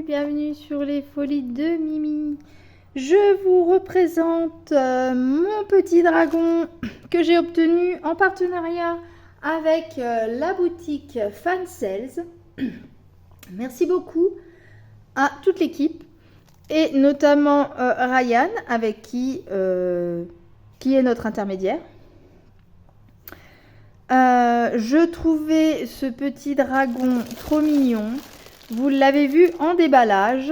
bienvenue sur les folies de Mimi. Je vous représente mon petit dragon que j'ai obtenu en partenariat avec la boutique Fansales. Merci beaucoup à toute l'équipe et notamment Ryan avec qui est notre intermédiaire. Je trouvais ce petit dragon trop mignon. Vous l'avez vu en déballage.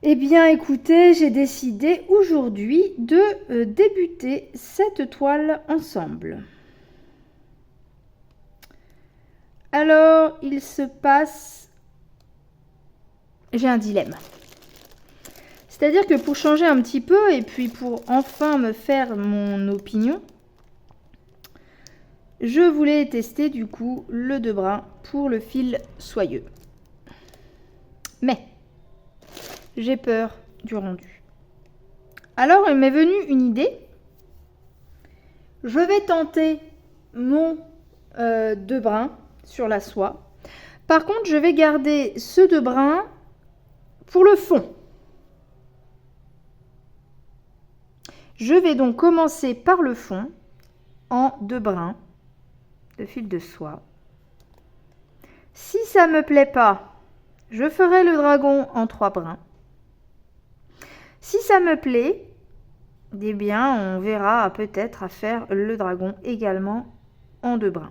Eh bien, écoutez, j'ai décidé aujourd'hui de débuter cette toile ensemble. Alors, il se passe... J'ai un dilemme. C'est-à-dire que pour changer un petit peu et puis pour enfin me faire mon opinion, je voulais tester du coup le 2 brins pour le fil soyeux. Mais j'ai peur du rendu. Alors il m'est venu une idée. Je vais tenter mon 2 brins sur la soie. Par contre, je vais garder ce 2 brins pour le fond. Je vais donc commencer par le fond en 2 brins de fil de soie. Si ça me plaît pas, je ferai le dragon en 3 brins. Si ça me plaît, eh bien on verra peut-être à faire le dragon également en 2 brins.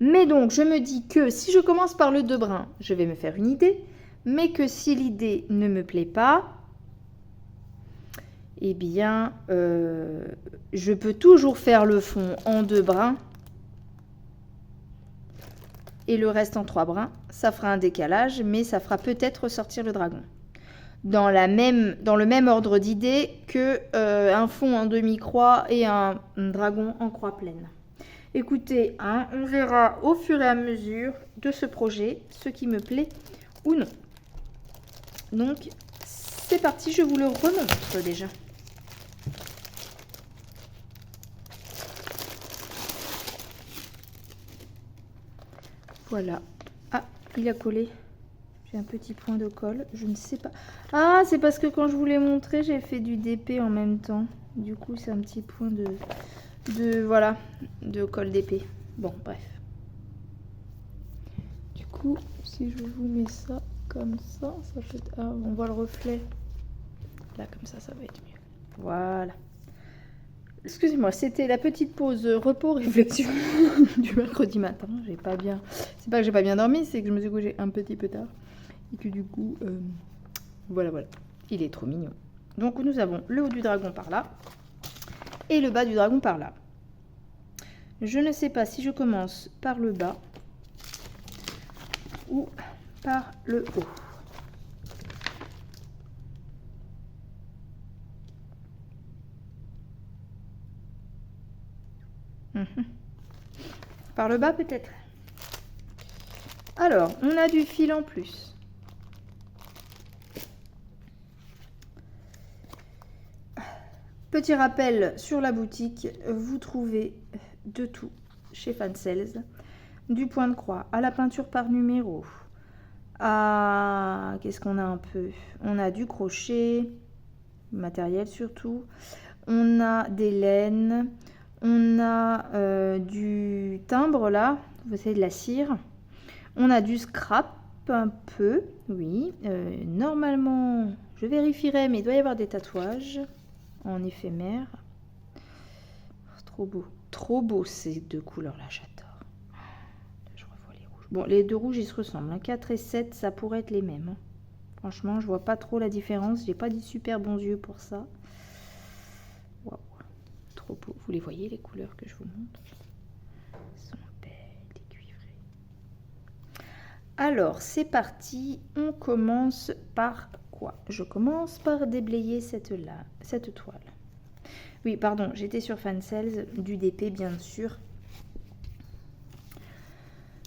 Mais donc je me dis que si je commence par le 2 brins, je vais me faire une idée, mais que si l'idée ne me plaît pas, eh bien je peux toujours faire le fond en 2 brins et le reste en 3 brins. Ça fera un décalage, mais ça fera peut-être ressortir le dragon. Dans le même ordre d'idée que un fond en demi-croix et un dragon en croix pleine. Écoutez, hein, on verra au fur et à mesure de ce projet ce qui me plaît ou non. Donc, c'est parti, je vous le remontre déjà. Voilà. Ah, il a collé. J'ai un petit point de colle. Je ne sais pas. Ah, c'est parce que quand je vous l'ai montré, j'ai fait du DP en même temps. Du coup, c'est un petit point voilà, de colle d'épée. Bon, bref. Du coup, si je vous mets ça comme ça peut être... Ah, on voit le reflet. Là, comme ça va être mieux. Voilà. Excusez-moi, c'était la petite pause repos-réflexion du mercredi matin. J'ai pas bien... C'est pas que j'ai pas bien dormi, c'est que je me suis couchée un petit peu tard. Et que du coup, voilà. Il est trop mignon. Donc, nous avons le haut du dragon par là. Et le bas du dragon par là. Je ne sais pas si je commence par le bas ou par le haut. Par le bas peut-être. Alors, on a du fil en plus. Petit rappel sur la boutique, vous trouvez de tout chez Fansales. Du point de croix à la peinture par numéro. À... Qu'est-ce qu'on a un peu? On a du crochet, matériel surtout. On a des laines. On a du timbre là, vous savez, de la cire. On a du scrap un peu, oui. Normalement, je vérifierai, mais il doit y avoir des tatouages en éphémère. Oh, trop beau ces deux couleurs là, j'adore. Là, je revois les rouges. Bon, les deux rouges ils se ressemblent. 4 et 7, ça pourrait être les mêmes. Franchement, je vois pas trop la différence. J'ai pas des super bons yeux pour ça. Waouh. Trop beau. Vous les voyez les couleurs que je vous montre? Elles sont belles et cuivrées. Alors, c'est parti. On commence par quoi? Je commence par déblayer cette toile. Oui, pardon, j'étais sur Fansales, du DP bien sûr.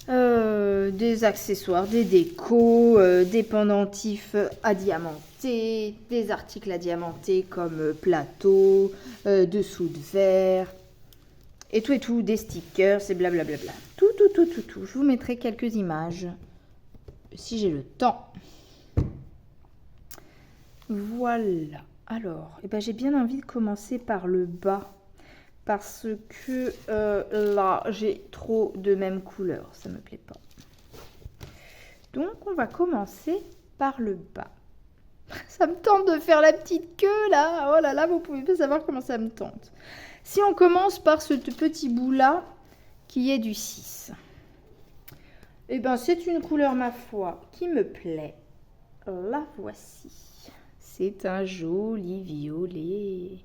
Des accessoires, des décos, des pendentifs à diamanter, des articles à diamanter comme plateau, dessous de verre, et tout, des stickers, et blablabla. Tout. Je vous mettrai quelques images si j'ai le temps. Voilà. Alors, eh ben, j'ai bien envie de commencer par le bas. Parce que là, j'ai trop de même couleur. Ça me plaît pas. Donc, on va commencer par le bas. Ça me tente de faire la petite queue, là. Oh là là, vous pouvez pas savoir comment ça me tente. Si on commence par ce petit bout-là, qui est du 6. Eh bien, c'est une couleur, ma foi, qui me plaît. La voici. C'est un joli violet.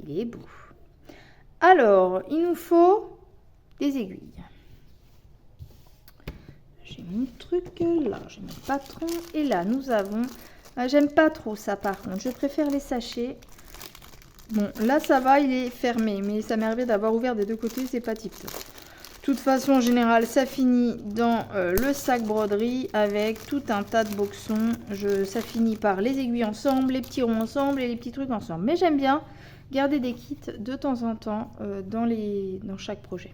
Il est beau. Alors, il nous faut des aiguilles. J'ai mon truc là, j'ai mon patron. Et là, nous avons... j'aime pas trop ça, par contre. Je préfère les sachets. Bon, là, ça va, il est fermé. Mais ça m'arrive d'avoir ouvert des deux côtés, c'est pas type. De toute façon, en général, ça finit dans le sac broderie avec tout un tas de boxons. Ça finit par les aiguilles ensemble, les petits ronds ensemble et les petits trucs ensemble. Mais j'aime bien garder des kits de temps en temps dans chaque projet.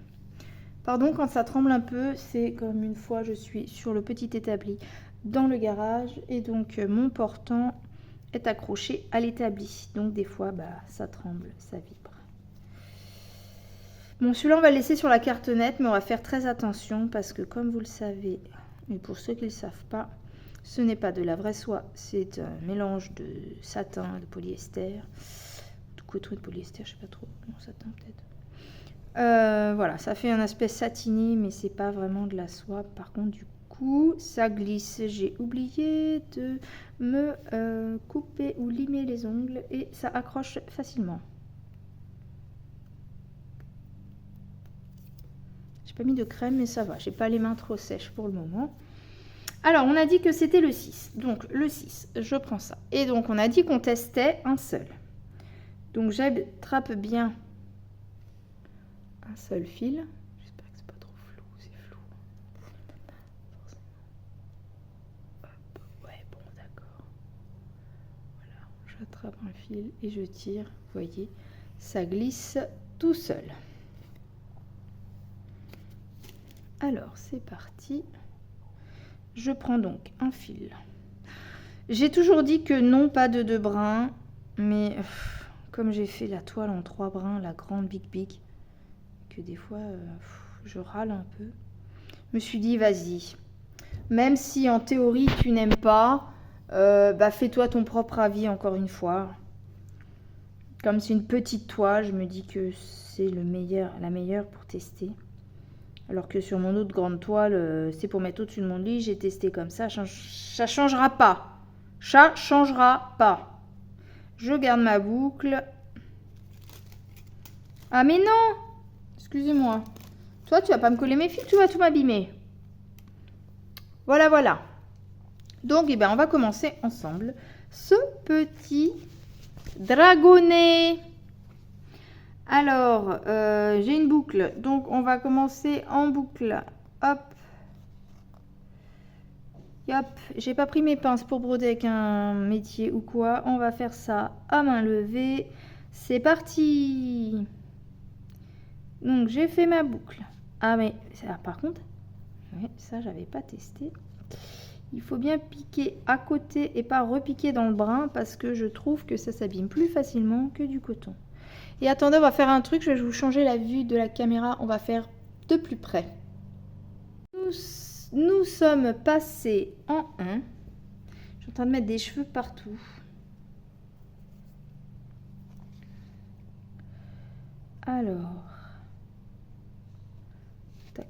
Pardon, quand ça tremble un peu, c'est comme une fois je suis sur le petit établi dans le garage et donc mon portant est accroché à l'établi. Donc des fois, ça tremble, ça vibre. Bon, celui-là, on va le laisser sur la carte nette, mais on va faire très attention parce que comme vous le savez, et pour ceux qui ne le savent pas, ce n'est pas de la vraie soie, c'est un mélange de satin, de polyester, de coton et de polyester, je sais pas trop, non, satin peut-être. Voilà, ça fait un aspect satiné, mais c'est pas vraiment de la soie. Par contre, du coup, ça glisse. J'ai oublié de me couper ou limer les ongles et ça accroche facilement. J'ai pas mis de crème, mais ça va. J'ai pas les mains trop sèches pour le moment. Alors, on a dit que c'était le 6. Donc, le 6, je prends ça. Et donc, on a dit qu'on testait un seul. Donc, j'attrape bien un seul fil. J'espère que c'est pas trop flou. C'est flou. Hop. Ouais, bon, d'accord. Voilà, j'attrape un fil et je tire. Vous voyez, ça glisse tout seul. Alors, c'est parti. Je prends donc un fil. J'ai toujours dit que non, pas de 2 brins. Mais comme j'ai fait la toile en 3 brins, la grande big, que des fois, je râle un peu. Je me suis dit, vas-y. Même si en théorie, tu n'aimes pas, fais-toi ton propre avis encore une fois. Comme c'est une petite toile, je me dis que c'est la meilleure pour tester. Alors que sur mon autre grande toile, c'est pour mettre au-dessus de mon lit. J'ai testé comme ça. Ça changera pas. Ça changera pas. Je garde ma boucle. Ah mais non! Excusez-moi. Toi, tu vas pas me coller mes fils, tu vas tout m'abîmer. Voilà, voilà. Donc, on va commencer ensemble ce petit dragonnet. Alors, j'ai une boucle. Donc, on va commencer en boucle. Hop. Hop. J'ai pas pris mes pinces pour broder avec un métier ou quoi. On va faire ça à main levée. C'est parti. Donc, j'ai fait ma boucle. Ah, mais par contre, ouais, ça, j'avais pas testé. Il faut bien piquer à côté et pas repiquer dans le brin parce que je trouve que ça s'abîme plus facilement que du coton. Et attendez, on va faire un truc, je vais vous changer la vue de la caméra, on va faire de plus près. Nous sommes passés en 1. Je suis en train de mettre des cheveux partout. Alors, tac.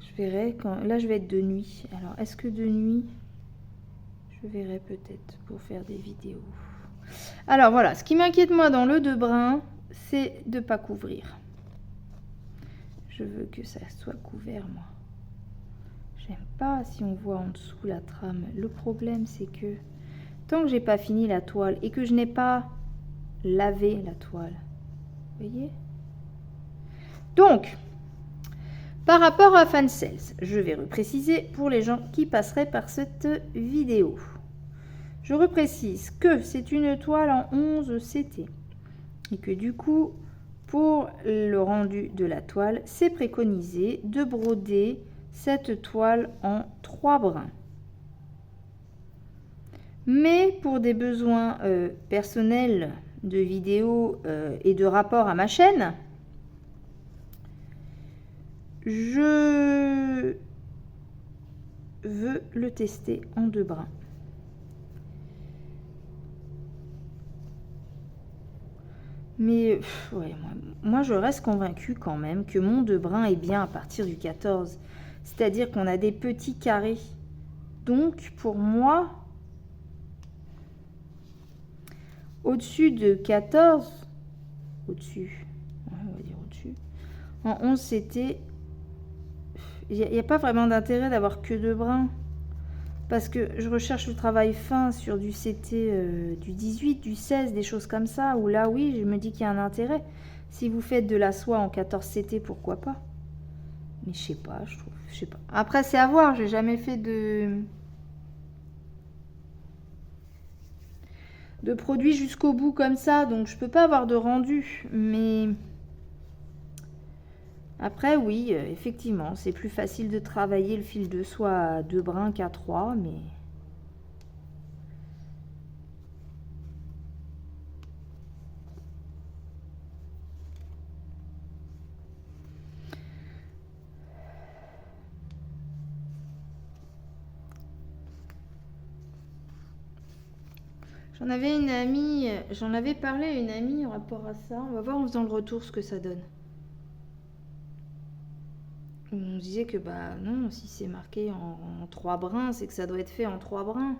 Je verrai quand... Là, je vais être de nuit. Alors, est-ce que de nuit, je verrai peut-être pour faire des vidéos. Alors voilà, ce qui m'inquiète moi dans le 2 brins, c'est de ne pas couvrir. Je veux que ça soit couvert moi. J'aime pas si on voit en dessous la trame. Le problème c'est que tant que j'ai pas fini la toile et que je n'ai pas lavé la toile, vous voyez? Donc, par rapport à Fansels, je vais repréciser pour les gens qui passeraient par cette vidéo. Je reprécise que c'est une toile en 11 CT et que du coup, Pour le rendu de la toile, c'est préconisé de broder cette toile en 3 brins. Mais pour des besoins personnels de vidéo et de rapport à ma chaîne, je veux le tester en 2 brins. Mais ouais, moi, je reste convaincue quand même que mon 2 brins est bien à partir du 14. C'est-à-dire qu'on a des petits carrés. Donc, pour moi, au-dessus de 14, au-dessus, ouais, on va dire au-dessus, en 11, c'était... Il n'y a pas vraiment d'intérêt d'avoir que 2 brins. Parce que je recherche le travail fin sur du CT du 18, du 16, des choses comme ça, où là, oui, je me dis qu'il y a un intérêt. Si vous faites de la soie en 14 CT, pourquoi pas? Mais je sais pas, je trouve, je sais pas. Après, c'est à voir, j'ai jamais fait de produits jusqu'au bout comme ça, donc je peux pas avoir de rendu, mais... Après, oui, effectivement, c'est plus facile de travailler le fil de soie à 2 brins qu'à 3, mais... J'en avais parlé à une amie en rapport à ça. On va voir en faisant le retour ce que ça donne. On disait que bah non, si c'est marqué en 3 brins, c'est que ça doit être fait en 3 brins.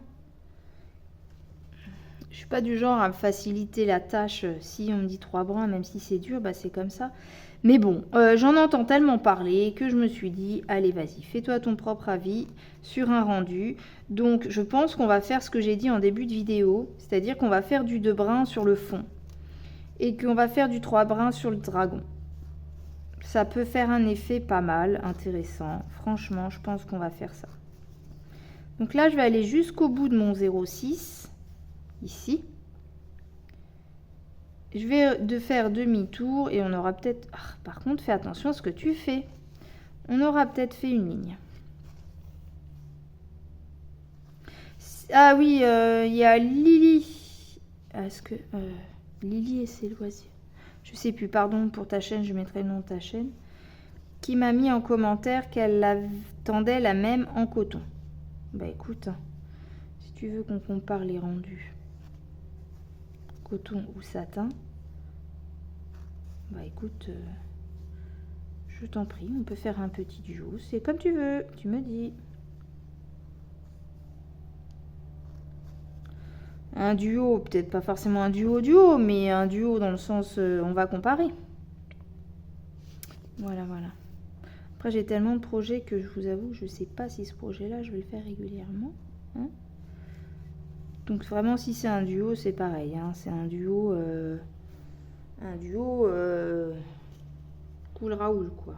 Je suis pas du genre à me faciliter la tâche. Si on me dit 3 brins, même si c'est dur, bah c'est comme ça. Mais bon, j'en entends tellement parler que je me suis dit, allez vas-y, fais-toi ton propre avis sur un rendu. Donc je pense qu'on va faire ce que j'ai dit en début de vidéo, c'est-à-dire qu'on va faire du 2 brins sur le fond et qu'on va faire du 3 brins sur le dragon. Ça peut faire un effet pas mal, intéressant. Franchement, je pense qu'on va faire ça. Donc là, je vais aller jusqu'au bout de mon 0,6, ici. Je vais faire demi-tour et on aura peut-être... Ah, par contre, fais attention à ce que tu fais. On aura peut-être fait une ligne. Ah oui, il y a Lily. Est-ce que... Lily et ses loisirs. Je sais plus, pardon pour ta chaîne, je mettrai le nom de ta chaîne. Qui m'a mis en commentaire qu'elle attendait la même en coton. Bah écoute, si tu veux qu'on compare les rendus coton ou satin, bah écoute, je t'en prie, on peut faire un petit duo. C'est comme tu veux, tu me dis. Un duo, peut-être pas forcément un duo, mais un duo dans le sens on va comparer. Voilà, voilà. Après, j'ai tellement de projets que je vous avoue, je ne sais pas si ce projet-là, je vais le faire régulièrement. Hein. Donc vraiment, si c'est un duo, c'est pareil. Hein. C'est un duo... cool Raoul, quoi.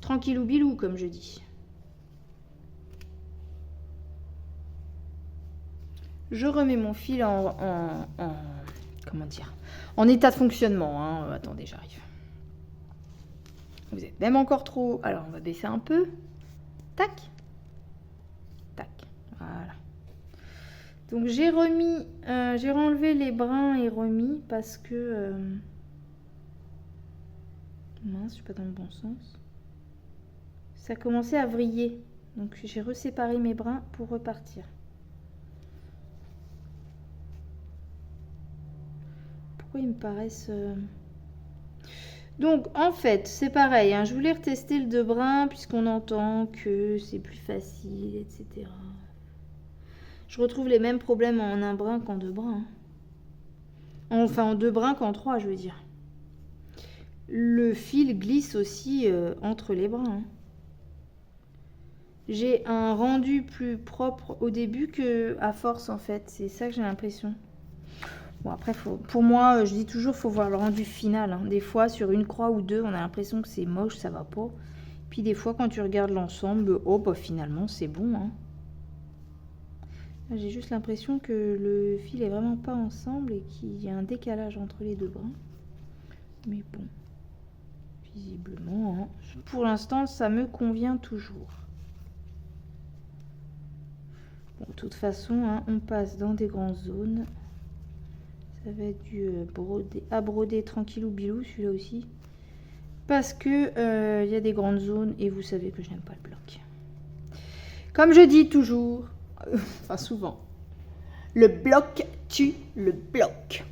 Tranquillou bilou, comme je dis. Je remets mon fil comment dire, en état de fonctionnement. Hein. Attendez, j'arrive. Vous êtes même encore trop... Alors, on va baisser un peu. Tac. Tac. Voilà. Donc, j'ai remis... j'ai enlevé les brins et remis parce que... mince, je suis pas dans le bon sens. Ça commençait à vriller. Donc, j'ai reséparé mes brins pour repartir. Pourquoi ils me paraissent... Donc, en fait, c'est pareil. Hein, je voulais retester le 2 brins puisqu'on entend que c'est plus facile, etc. Je retrouve les mêmes problèmes en 1 brin qu'en 2 brins. Enfin, en 2 brins qu'en 3, je veux dire. Le fil glisse aussi entre les brins. Hein. J'ai un rendu plus propre au début qu'à force, en fait. C'est ça que j'ai l'impression. Bon, après, pour moi, je dis toujours, il faut voir le rendu final. Hein. Des fois, sur une croix ou 2, on a l'impression que c'est moche, ça va pas. Puis des fois, quand tu regardes l'ensemble, oh, bah, finalement, c'est bon. Hein. J'ai juste l'impression que le fil est vraiment pas ensemble et qu'il y a un décalage entre les 2 brins. Mais bon, visiblement, hein, pour l'instant, ça me convient toujours. Bon, de toute façon, hein, on passe dans des grandes zones. Ça va être du à broder tranquillou bilou, celui-là aussi. Parce que y a des grandes zones et vous savez que je n'aime pas le bloc. Comme je dis toujours, enfin souvent, le bloc tue le bloc.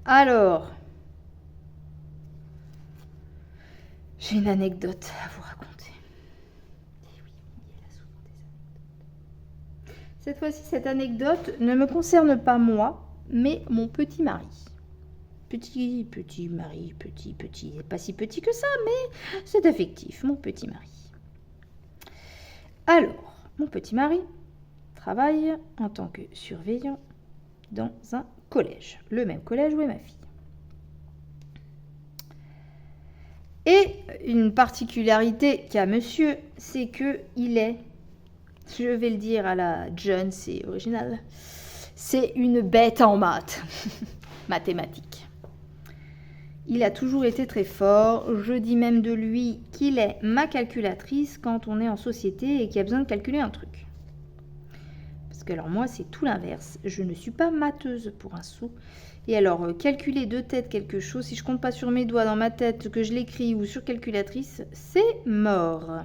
Alors, j'ai une anecdote à vous raconter. Et oui, il y a souvent des anecdotes. Cette fois-ci, cette anecdote ne me concerne pas moi, mais mon petit mari. Petit mari, petit, pas si petit que ça, mais c'est affectif, mon petit mari. Alors, mon petit mari travaille en tant que surveillant dans un collège, le même collège où est ma fille. Et une particularité qu'a monsieur, c'est que il est, je vais le dire à la John, c'est original, c'est une bête en maths, mathématiques. Il a toujours été très fort, je dis même de lui qu'il est ma calculatrice quand on est en société et qu'il y a besoin de calculer un truc. Parce que alors moi, c'est tout l'inverse. Je ne suis pas matheuse pour un sou. Et alors, calculer de tête quelque chose, si je compte pas sur mes doigts dans ma tête, que je l'écris ou sur calculatrice, c'est mort.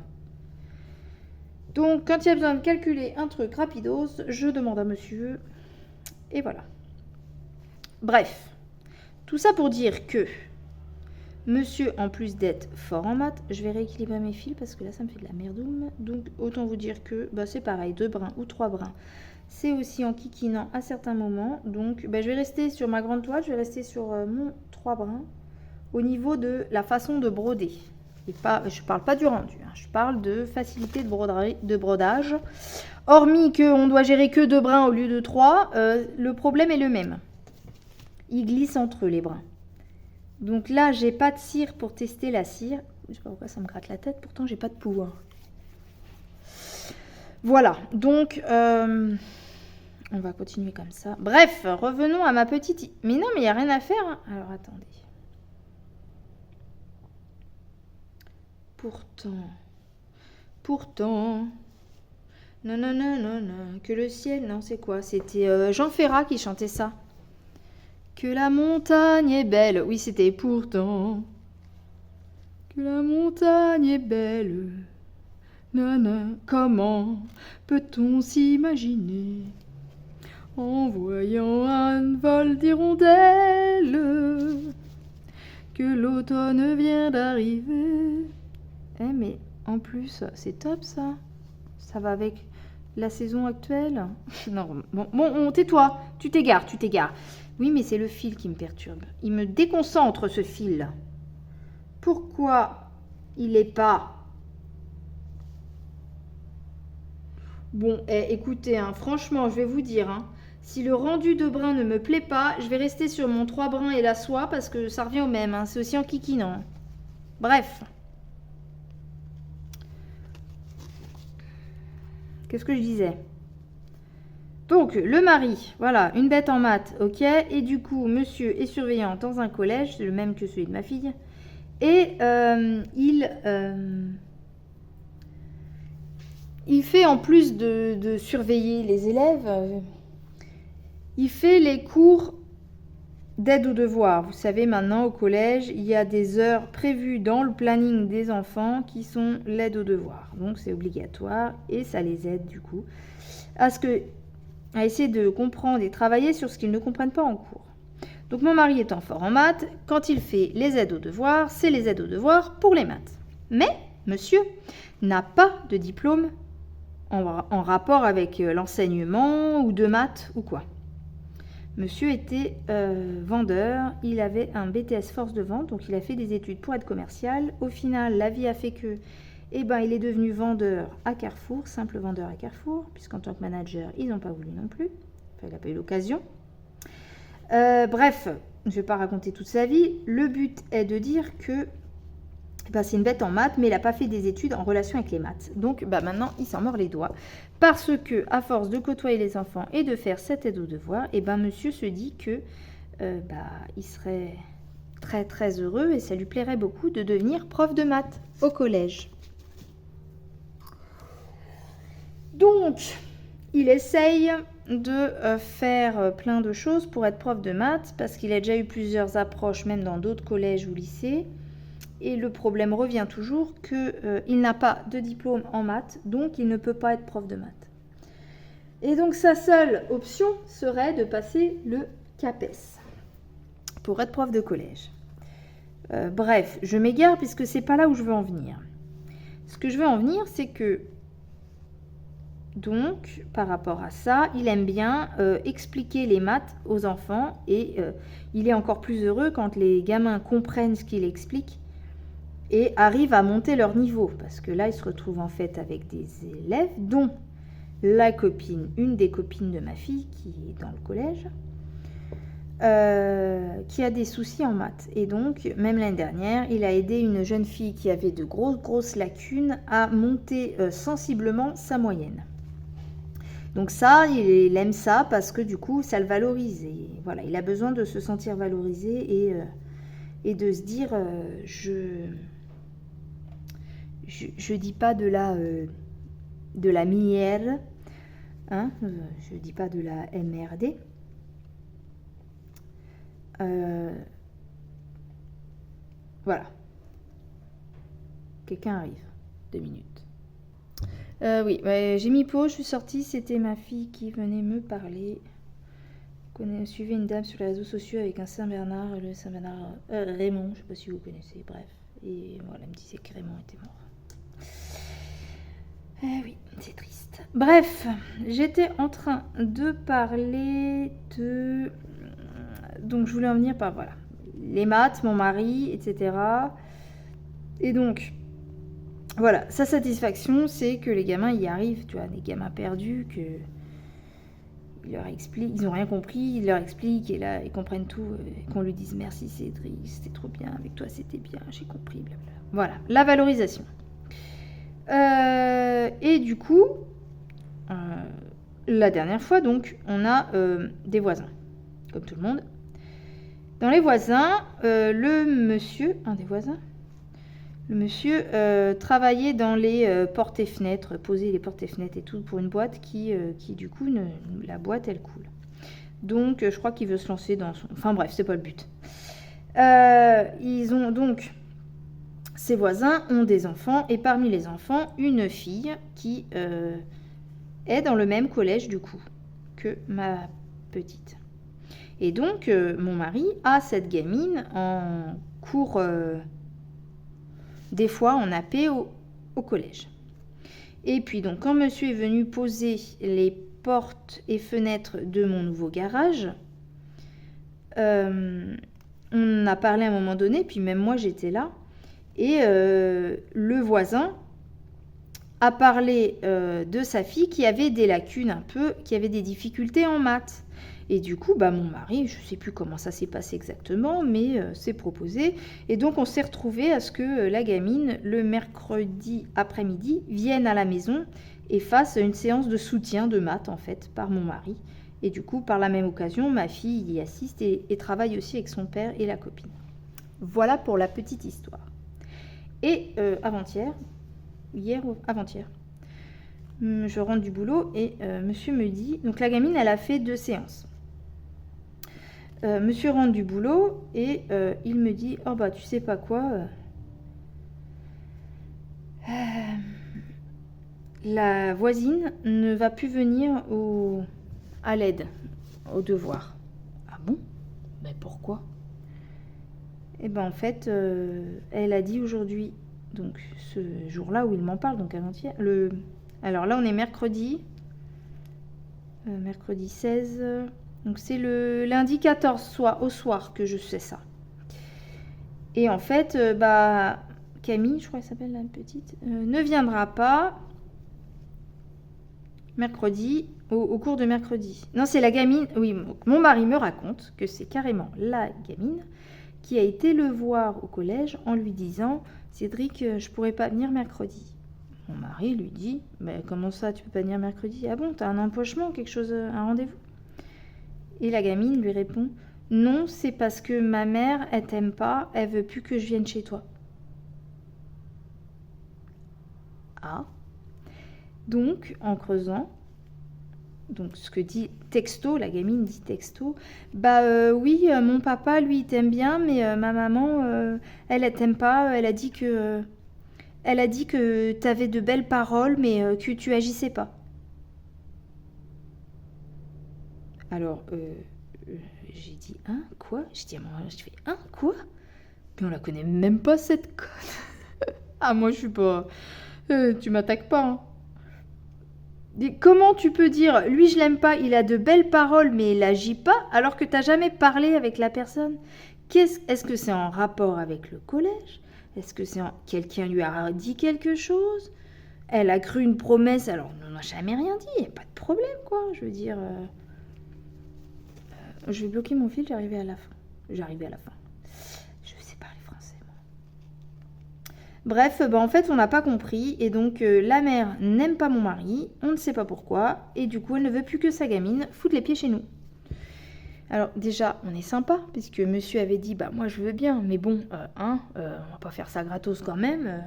Donc, quand il y a besoin de calculer un truc rapidos, je demande à monsieur. Et voilà. Bref, tout ça pour dire que monsieur, en plus d'être fort en maths, je vais rééquilibrer mes fils parce que là, ça me fait de la merdoum. Donc, autant vous dire que c'est pareil, 2 brins ou 3 brins. C'est aussi en kikinant à certains moments. Donc, je vais rester sur ma grande toile, je vais rester sur mon 3 brins au niveau de la façon de broder. Et pas, je ne parle pas du rendu, hein, je parle de facilité de brodage. Hormis qu'on doit gérer que 2 brins au lieu de 3, le problème est le même. Ils glissent entre eux, les brins. Donc là, j'ai pas de cire pour tester la cire. Je sais pas pourquoi ça me gratte la tête, pourtant j'ai pas de pouvoir. Voilà, donc on va continuer comme ça. Bref, revenons à ma petite... Mais non, mais il n'y a rien à faire. Hein. Alors, attendez. Pourtant... Non, que le ciel... Non, c'est quoi? C'était Jean Ferrat qui chantait ça. Que la montagne est belle. Oui, c'était pourtant. Que la montagne est belle. Comment peut-on s'imaginer en voyant un vol d'hirondelles que l'automne vient d'arriver? Mais en plus, c'est top ça. Ça va avec la saison actuelle. Non, bon, tais-toi. Tu t'égares. Oui, mais c'est le fil qui me perturbe. Il me déconcentre, ce fil. Pourquoi il n'est pas... Bon, écoutez, hein, franchement, je vais vous dire, hein, si le rendu de brin ne me plaît pas, je vais rester sur mon 3 brins et la soie parce que ça revient au même. Hein, c'est aussi en kikinant. Bref. Qu'est-ce que je disais? Donc, le mari, voilà, une bête en maths, ok. Et du coup, monsieur est surveillant dans un collège, c'est le même que celui de ma fille. Et il fait, en plus de surveiller les élèves, il fait les cours d'aide aux devoirs. Vous savez, maintenant, au collège, il y a des heures prévues dans le planning des enfants qui sont l'aide aux devoirs. Donc, c'est obligatoire et ça les aide, du coup, à essayer de comprendre et travailler sur ce qu'ils ne comprennent pas en cours. Donc, mon mari étant fort en maths, quand il fait les aides aux devoirs, c'est les aides aux devoirs pour les maths. Mais, monsieur n'a pas de diplôme en rapport avec l'enseignement ou de maths ou quoi. Monsieur était vendeur, il avait un BTS force de vente, donc il a fait des études pour être commercial. Au final, la vie a fait que, il est devenu vendeur à Carrefour, simple vendeur à Carrefour, puisqu'en tant que manager, ils n'ont pas voulu non plus. Enfin, il n'a pas eu l'occasion. Bref, je ne vais pas raconter toute sa vie. Le but est de dire que bah, c'est une bête en maths, mais il n'a pas fait des études en relation avec les maths. Donc bah, maintenant, il s'en mord les doigts. Parce que, à force de côtoyer les enfants et de faire cette aide aux devoirs, et ben monsieur se dit que il serait très très heureux et ça lui plairait beaucoup de devenir prof de maths au collège. Donc, il essaye de faire plein de choses pour être prof de maths parce qu'il a déjà eu plusieurs approches, même dans d'autres collèges ou lycées. Et le problème revient toujours qu'il n'a pas de diplôme en maths, donc il ne peut pas être prof de maths. Et donc sa seule option serait de passer le CAPES pour être prof de collège. Bref, je m'égare puisque c'est pas là où je veux en venir. Ce que je veux en venir, c'est que donc, par rapport à ça, il aime bien expliquer les maths aux enfants et il est encore plus heureux quand les gamins comprennent ce qu'il explique et arrivent à monter leur niveau. Parce que là, il se retrouve en fait avec des élèves dont la copine, une des copines de ma fille qui est dans le collège, qui a des soucis en maths. Et donc, même l'année dernière, il a aidé une jeune fille qui avait de grosses lacunes à monter sensiblement sa moyenne. Donc ça, il aime ça parce que du coup, ça le valorise. Et voilà, il a besoin de se sentir valorisé et de se dire, je dis pas de la miel, hein, je dis pas de la MRD. Voilà. Quelqu'un arrive. 2 minutes. Oui, j'ai mis pause, je suis sortie, c'était ma fille qui venait me parler. Suivait une dame sur les réseaux sociaux avec un Saint-Bernard, le Saint-Bernard Raymond, je ne sais pas si vous connaissez, bref. Et voilà, elle me disait que Raymond était mort. Oui, c'est triste. Bref, j'étais en train de parler de... Donc je voulais en venir par, voilà, les maths, mon mari, etc. Et donc... Voilà, sa satisfaction, c'est que les gamins y arrivent, tu vois, des gamins perdus, que il leur explique, ils n'ont rien compris, il leur explique, et là, ils comprennent tout, et qu'on lui dise merci Cédric, c'était trop bien, avec toi c'était bien, j'ai compris, blablabla. Voilà, la valorisation. Et du coup, la dernière fois, donc, on a des voisins, comme tout le monde. Dans les voisins, le monsieur, un des voisins, le monsieur travaillait dans les portes et fenêtres, posait les portes et fenêtres et tout pour une boîte qui du coup, la boîte, elle coule. Donc, je crois qu'il veut se lancer dans son... Enfin bref, c'est pas le but. Ils ont donc... Ces voisins ont des enfants et parmi les enfants, une fille qui est dans le même collège du coup que ma petite. Et donc, mon mari a cette gamine en cours... des fois en AP au collège. Et puis donc quand monsieur est venu poser les portes et fenêtres de mon nouveau garage, on a parlé à un moment donné, puis même moi j'étais là, et le voisin a parlé de sa fille qui avait des lacunes un peu, qui avait des difficultés en maths. Et du coup, mon mari, je ne sais plus comment ça s'est passé exactement, mais s'est proposé. Et donc, on s'est retrouvés à ce que la gamine, le mercredi après-midi, vienne à la maison et fasse une séance de soutien de maths, en fait, par mon mari. Et du coup, par la même occasion, ma fille y assiste et travaille aussi avec son père et la copine. Voilà pour la petite histoire. Et avant-hier, je rentre du boulot et monsieur me dit... Donc, la gamine, elle a fait 2 séances. Monsieur rentre du boulot et il me dit « Oh bah tu sais pas quoi, la voisine ne va plus venir à l'aide, au devoir. » Ah bon? Mais pourquoi? Et ben en fait, elle a dit aujourd'hui, donc ce jour-là où il m'en parle, donc avant-hier, alors là on est mercredi 16... Donc c'est le lundi 14 au soir que je sais ça. Et en fait, Camille, je crois qu'elle s'appelle la petite, ne viendra pas mercredi, au cours de mercredi. Non, c'est la gamine, oui, mon mari me raconte que c'est carrément la gamine qui a été le voir au collège en lui disant « Cédric, je pourrais pas venir mercredi ». Mon mari lui dit « Mais comment ça, tu peux pas venir mercredi? Ah bon, t'as un empochement, quelque chose, un rendez-vous ?» Et la gamine lui répond « Non, c'est parce que ma mère, elle t'aime pas, elle veut plus que je vienne chez toi. » Ah. Donc, en creusant, donc ce que dit texto, la gamine dit texto, oui, mon papa, lui, il t'aime bien, mais ma maman, elle t'aime pas, elle a dit que t'avais de belles paroles, mais que tu agissais pas. Alors, j'ai dit, hein, quoi? Je dis à mon mari, je fais, hein, quoi? Puis on la connaît même pas, cette conne. Ah, moi, je suis pas... tu m'attaques pas, hein. Comment tu peux dire, lui je l'aime pas, il a de belles paroles mais il agit pas, alors que t'as jamais parlé avec la personne? Est-ce que c'est en rapport avec le collège? Est-ce que quelqu'un lui a dit quelque chose? Elle a cru une promesse, alors on n'a jamais rien dit, y a pas de problème quoi, je veux dire... je vais bloquer mon fil, j'arrivais à la fin. Je sais parler français, moi. Bref, en fait, on n'a pas compris. Et donc, la mère n'aime pas mon mari. On ne sait pas pourquoi. Et du coup, elle ne veut plus que sa gamine foute les pieds chez nous. Alors, déjà, on est sympa. Puisque monsieur avait dit, moi, je veux bien. Mais bon, on va pas faire ça gratos quand même.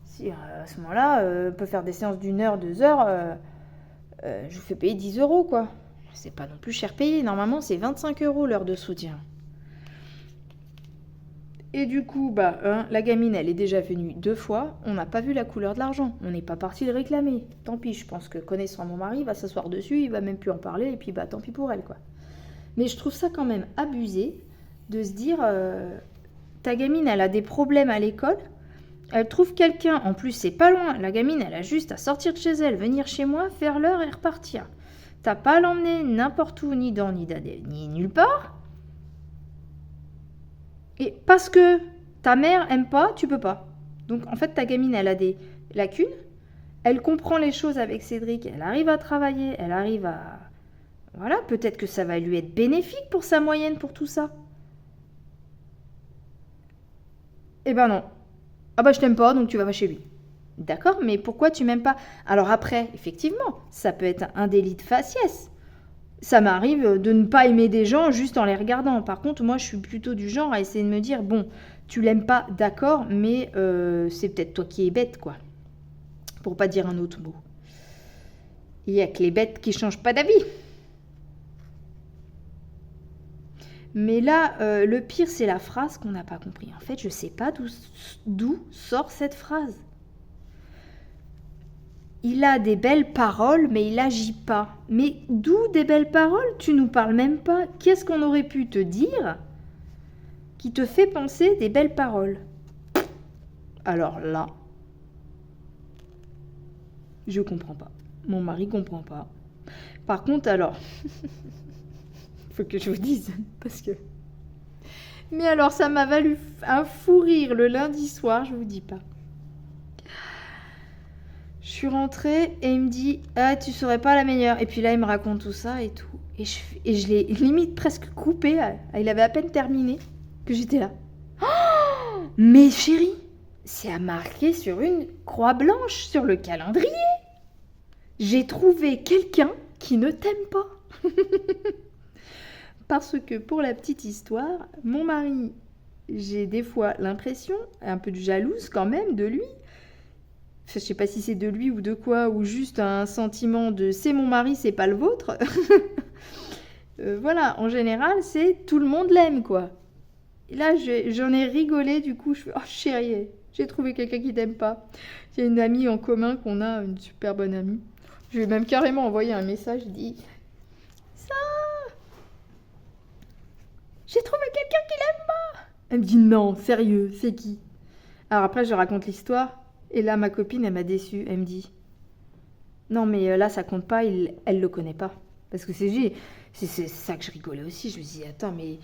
Si, à ce moment-là, on peut faire des séances d'1 heure, 2 heures. Je vous fais payer 10 €, quoi. C'est pas non plus cher payé. Normalement, c'est 25 € l'heure de soutien. Et du coup, la gamine, elle est déjà venue 2 fois. On n'a pas vu la couleur de l'argent. On n'est pas parti le réclamer. Tant pis, je pense que connaissant mon mari, il va s'asseoir dessus, il va même plus en parler. Et puis, tant pis pour elle, quoi. Mais je trouve ça quand même abusé de se dire, ta gamine, elle a des problèmes à l'école. Elle trouve quelqu'un. En plus, c'est pas loin. La gamine, elle a juste à sortir de chez elle, venir chez moi, faire l'heure et repartir. T'as pas à l'emmener n'importe où, ni dans, ni nulle part. Et parce que ta mère aime pas, tu peux pas. Donc en fait, ta gamine, elle a des lacunes. Elle comprend les choses avec Cédric. Elle arrive à travailler. Elle arrive à... Voilà, peut-être que ça va lui être bénéfique pour sa moyenne, pour tout ça. Eh ben non. Ah je t'aime pas, donc tu vas pas chez lui. D'accord, mais pourquoi tu m'aimes pas? Alors après, effectivement, ça peut être un délit de faciès. Ça m'arrive de ne pas aimer des gens juste en les regardant. Par contre, moi, je suis plutôt du genre à essayer de me dire, bon, tu l'aimes pas, d'accord, mais c'est peut-être toi qui es bête, quoi. Pour pas dire un autre mot. Il y a que les bêtes qui changent pas d'avis. Mais là, le pire, c'est la phrase qu'on n'a pas compris. En fait, je sais pas d'où sort cette phrase. Il a des belles paroles, mais il agit pas. Mais d'où des belles paroles? Tu nous parles même pas. Qu'est-ce qu'on aurait pu te dire qui te fait penser des belles paroles? Alors là, je comprends pas. Mon mari comprend pas. Par contre, alors, faut que je vous dise, parce que... Mais alors, ça m'a valu un fou rire le lundi soir, je vous dis pas. Je suis rentrée et il me dit « Ah, tu serais pas la meilleure ». Et puis là, il me raconte tout ça et tout. Et je l'ai limite presque coupé. Il avait à peine terminé que j'étais là. Oh, mais chérie, c'est à marquer sur une croix blanche sur le calendrier. J'ai trouvé quelqu'un qui ne t'aime pas. Parce que pour la petite histoire, mon mari, j'ai des fois l'impression, un peu jalouse quand même de lui. Je sais pas si c'est de lui ou de quoi, ou juste un sentiment de c'est mon mari, c'est pas le vôtre. Voilà, en général, c'est tout le monde l'aime, quoi. Et là, j'en ai rigolé, du coup, je fais oh chérie, j'ai trouvé quelqu'un qui t'aime pas. Il y a une amie en commun qu'on a, une super bonne amie. Je lui ai même carrément envoyé un message, je dis ça, j'ai trouvé quelqu'un qui l'aime pas. Elle me dit non, sérieux, c'est qui? Alors après, je raconte l'histoire. Et là, ma copine, elle m'a déçue. Elle me dit non, mais là, ça compte pas, elle le connaît pas. Parce que c'est ça que je rigolais aussi. Je me dis attends, mais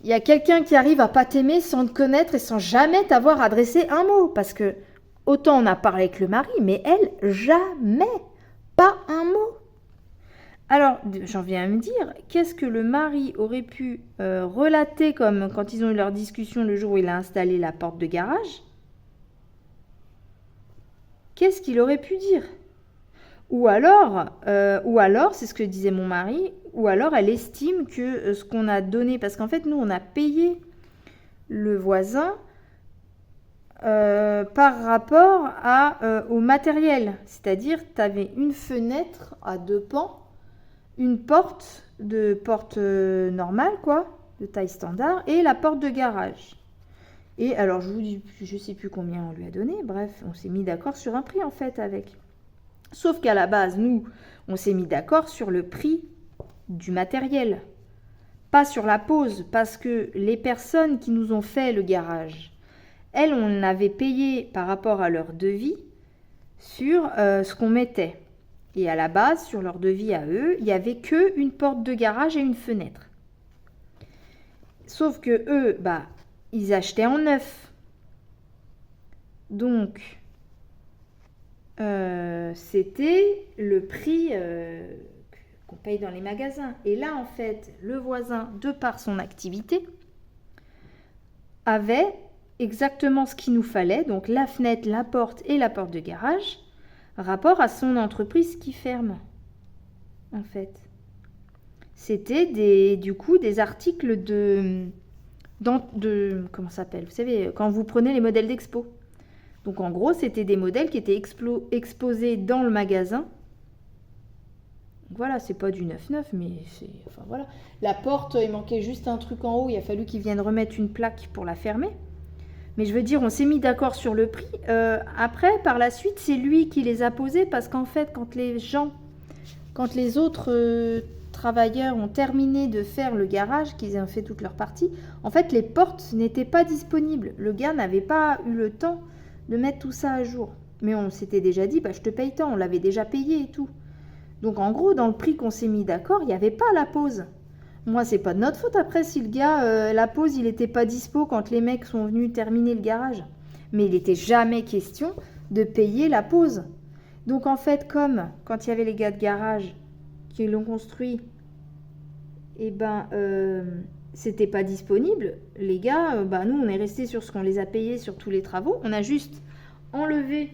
il y a quelqu'un qui arrive à pas t'aimer sans te connaître et sans jamais t'avoir adressé un mot. Parce que autant on a parlé avec le mari, mais elle, jamais. Pas un mot. Alors, j'en viens à me dire, qu'est-ce que le mari aurait pu relater comme quand ils ont eu leur discussion le jour où il a installé la porte de garage? Qu'est-ce qu'il aurait pu dire? Ou alors, c'est ce que disait mon mari, ou alors elle estime que ce qu'on a donné, parce qu'en fait, nous, on a payé le voisin par rapport au matériel. C'est-à-dire, tu avais une fenêtre à 2 pans, une porte normale, quoi, de taille standard, et la porte de garage. Et alors, je vous dis, je sais plus combien on lui a donné, bref, on s'est mis d'accord sur un prix, en fait, avec. Sauf qu'à la base, nous, on s'est mis d'accord sur le prix du matériel, pas sur la pose, parce que les personnes qui nous ont fait le garage, elles, on avait payé par rapport à leur devis sur ce qu'on mettait. Et à la base, sur leur devis à eux, il n'y avait qu'une porte de garage et une fenêtre. Sauf que eux, ils achetaient en neuf. Donc, c'était le prix qu'on paye dans les magasins. Et là, en fait, le voisin, de par son activité, avait exactement ce qu'il nous fallait, donc la fenêtre, la porte et la porte de garage, rapport à son entreprise qui ferme, en fait. C'était du coup des articles de comment ça s'appelle? Vous savez, quand vous prenez les modèles d'expo. Donc en gros, c'était des modèles qui étaient exposés dans le magasin. Donc voilà, c'est pas du 9,9, mais c'est... Enfin voilà. La porte, il manquait juste un truc en haut, il a fallu qu'ils viennent remettre une plaque pour la fermer. Mais je veux dire, on s'est mis d'accord sur le prix. Après, par la suite, c'est lui qui les a posés parce qu'en fait, quand les autres travailleurs ont terminé de faire le garage, qu'ils ont fait toute leur partie, en fait, les portes n'étaient pas disponibles. Le gars n'avait pas eu le temps de mettre tout ça à jour. Mais on s'était déjà dit, je te paye tant, on l'avait déjà payé et tout. Donc en gros, dans le prix qu'on s'est mis d'accord, il n'y avait pas la pause. Moi, c'est pas de notre faute après si le gars, la pause, il n'était pas dispo quand les mecs sont venus terminer le garage. Mais il n'était jamais question de payer la pause. Donc en fait, comme quand il y avait les gars de garage qui l'ont construit, c'était pas disponible, les gars, nous on est resté sur ce qu'on les a payés sur tous les travaux. On a juste enlevé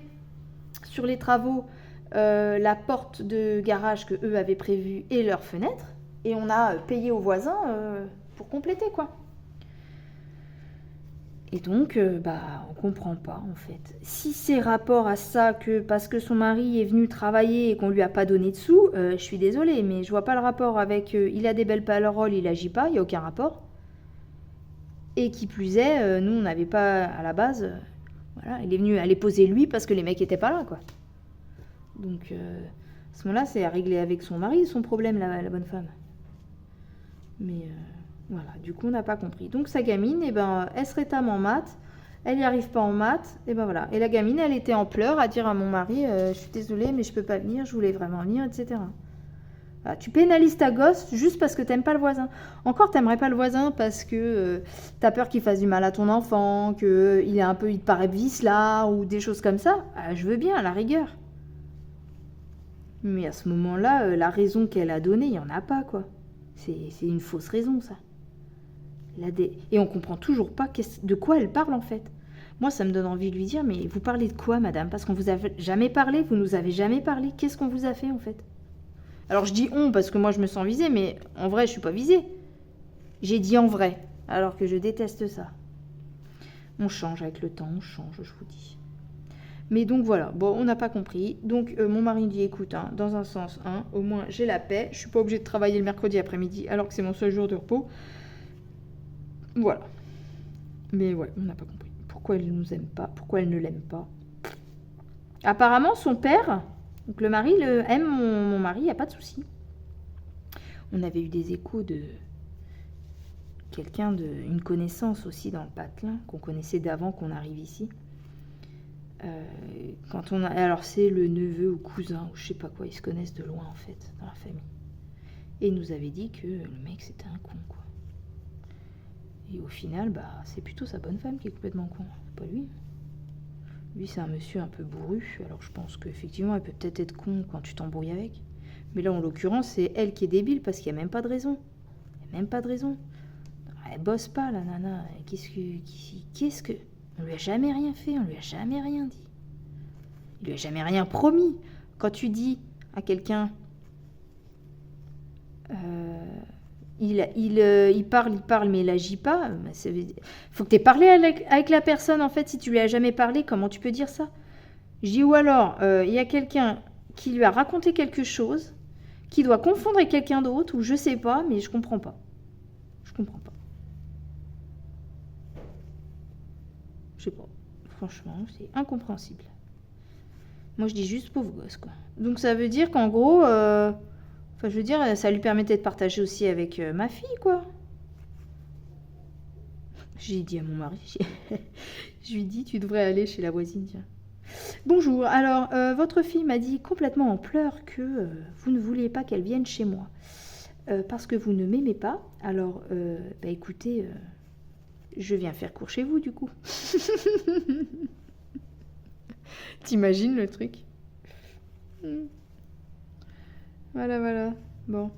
sur les travaux la porte de garage que eux avaient prévue et leur fenêtre. Et on a payé aux voisins pour compléter, quoi. Et donc, on comprend pas, en fait. Si c'est rapport à ça, que parce que son mari est venu travailler et qu'on lui a pas donné de sous, je suis désolée, mais je vois pas le rapport avec il a des belles paroles, il agit pas, il y a aucun rapport. Et qui plus est, nous, on n'avait pas, à la base, voilà, il est venu aller poser lui parce que les mecs étaient pas là, quoi. Donc, à ce moment-là, c'est à régler avec son mari, son problème, la bonne femme. Mais voilà, du coup, on n'a pas compris. Donc, sa gamine, elle se rétame en maths, elle n'y arrive pas en maths, et voilà. Et la gamine, elle était en pleurs à dire à mon mari, je suis désolée, mais je peux pas venir, je voulais vraiment venir, etc. Voilà, tu pénalises ta gosse juste parce que t'aimes pas le voisin. Encore, t'aimerais pas le voisin parce que t'as peur qu'il fasse du mal à ton enfant, qu'il est un peu, il te paraît vicelard, ou des choses comme ça. Je veux bien, à la rigueur. Mais à ce moment-là, la raison qu'elle a donnée, il n'y en a pas, quoi. C'est une fausse raison, ça. Et on comprend toujours pas de quoi elle parle, en fait. Moi, ça me donne envie de lui dire, mais vous parlez de quoi, madame? Parce qu'on vous a jamais parlé, vous nous avez jamais parlé. Qu'est-ce qu'on vous a fait, en fait? Alors, je dis on, parce que moi, je me sens visée, mais en vrai, je suis pas visée. J'ai dit en vrai, alors que je déteste ça. On change avec le temps, on change, je vous dis. Mais donc voilà, bon, on n'a pas compris. Donc mon mari dit, écoute, dans un sens, au moins j'ai la paix, je suis pas obligée de travailler le mercredi après-midi alors que c'est mon seul jour de repos. Voilà. Mais ouais, on n'a pas compris. Pourquoi elle ne nous aime pas? Pourquoi elle ne l'aime pas? Apparemment, son père, donc le mari, aime mon mari, il n'y a pas de souci. On avait eu des échos de quelqu'un, une connaissance aussi dans le patelin, qu'on connaissait d'avant qu'on arrive ici. Alors c'est le neveu ou cousin ou je sais pas quoi, ils se connaissent de loin en fait dans la famille, et il nous avait dit que le mec c'était un con, quoi. Et au final c'est plutôt sa bonne femme qui est complètement con, c'est pas lui c'est un monsieur un peu bourru. Alors je pense qu'effectivement elle peut peut-être être con quand tu t'embrouilles avec, Mais là, en l'occurrence, c'est elle qui est débile parce qu'il n'y a même pas de raison. Il n'y a même pas de raison. Elle bosse pas, la nana. Qu'est-ce que... On lui a jamais rien fait, on lui a jamais rien dit. Il lui a jamais rien promis. Quand tu dis à quelqu'un... il parle, mais il agit pas. Il faut que tu aies parlé avec la personne, en fait. Si tu lui as jamais parlé, comment tu peux dire ça? Je dis, ou alors, il y a quelqu'un qui lui a raconté quelque chose, qui doit confondre avec quelqu'un d'autre, ou je sais pas, mais je comprends pas. Je comprends pas. Je sais pas. Franchement, c'est incompréhensible. Moi, je dis juste pauvre gosse, quoi. Donc, ça veut dire qu'en gros... Enfin, je veux dire, ça lui permettait de partager aussi avec ma fille, quoi. J'ai dit à mon mari, je lui ai dit, tu devrais aller chez la voisine, tiens. Bonjour, alors, votre fille m'a dit complètement en pleurs que vous ne vouliez pas qu'elle vienne chez moi. Parce que vous ne m'aimez pas. Alors, bah écoutez, je viens faire court chez vous, du coup. T'imagines le truc? Voilà, voilà. Bon.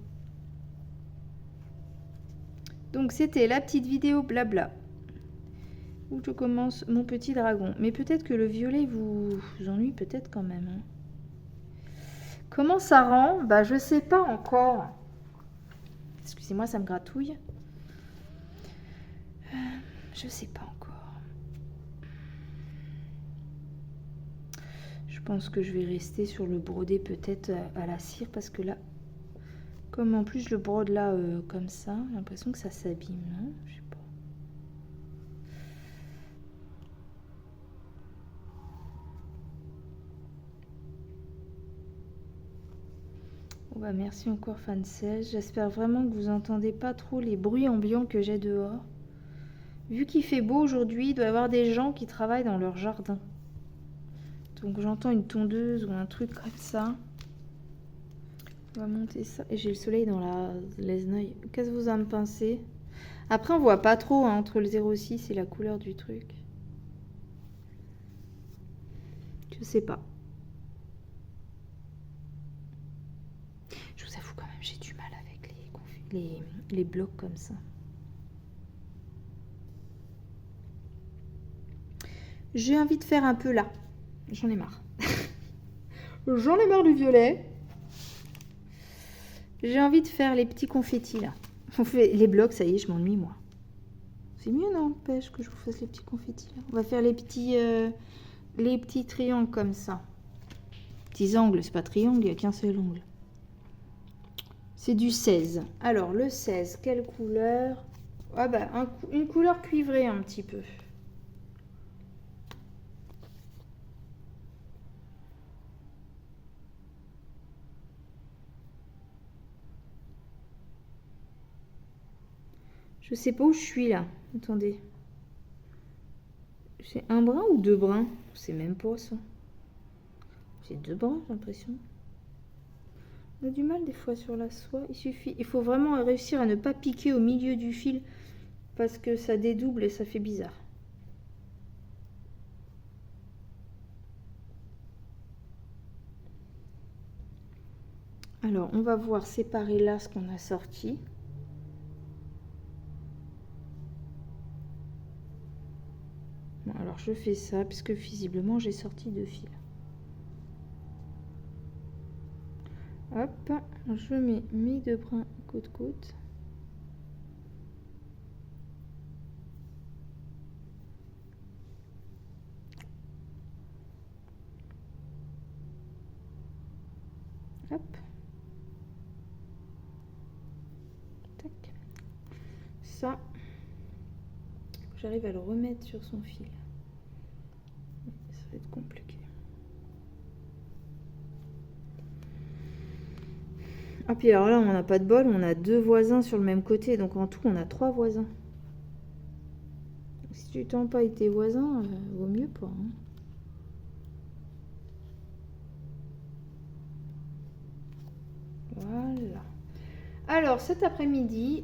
Donc, c'était la petite vidéo blabla. Où je commence mon petit dragon. Mais peut-être que le violet vous ennuie peut-être quand même. Hein. Comment ça rend? Bah, je sais pas encore. Excusez-moi, ça me gratouille. Je sais pas encore. Je pense que je vais rester sur le brodé peut-être à la cire parce que là, comme en plus je le brode là comme ça, j'ai l'impression que ça s'abîme, non? Je sais pas. Oh bah merci encore Fansel. J'espère vraiment que vous entendez pas trop les bruits ambiants que j'ai dehors. Vu qu'il fait beau aujourd'hui, il doit y avoir des gens qui travaillent dans leur jardin. Donc j'entends une tondeuse ou un truc comme ça. On va monter ça. Et j'ai le soleil dans les yeux. Qu'est-ce que vous en pensez? Après, on voit pas trop hein, entre le 06 et la couleur du truc. Je sais pas. Je vous avoue quand même, j'ai du mal avec les blocs comme ça. J'ai envie de faire un peu là. J'en ai marre. J'en ai marre du violet. J'ai envie de faire les petits confettis là. On fait les blocs, ça y est, je m'ennuie moi. C'est mieux, n'empêche que je vous fasse les petits confettis là. On va faire les petits triangles comme ça. Petits angles, c'est pas triangle, il n'y a qu'un seul angle. C'est du 16. Alors le 16, quelle couleur? Ah bah une couleur cuivrée un petit peu. Je sais pas où je suis là. Attendez. C'est un brin ou deux brins? C'est même pas ça. C'est deux brins, j'ai l'impression. On a du mal des fois sur la soie. Il faut vraiment réussir à ne pas piquer au milieu du fil parce que ça dédouble et ça fait bizarre. Alors, on va voir séparer là ce qu'on a sorti. Bon, alors je fais ça puisque visiblement j'ai sorti deux fils. Hop, je mets mes deux brins côte-côte. Hop. Tac. Ça, j'arrive à le remettre sur son fil. Ça va être compliqué. Ah puis alors là, on n'a pas de bol, on a deux voisins sur le même côté, donc en tout, on a trois voisins. Si tu tends pas avec tes voisins, vaut mieux pas. Hein. Voilà. Alors, cet après-midi,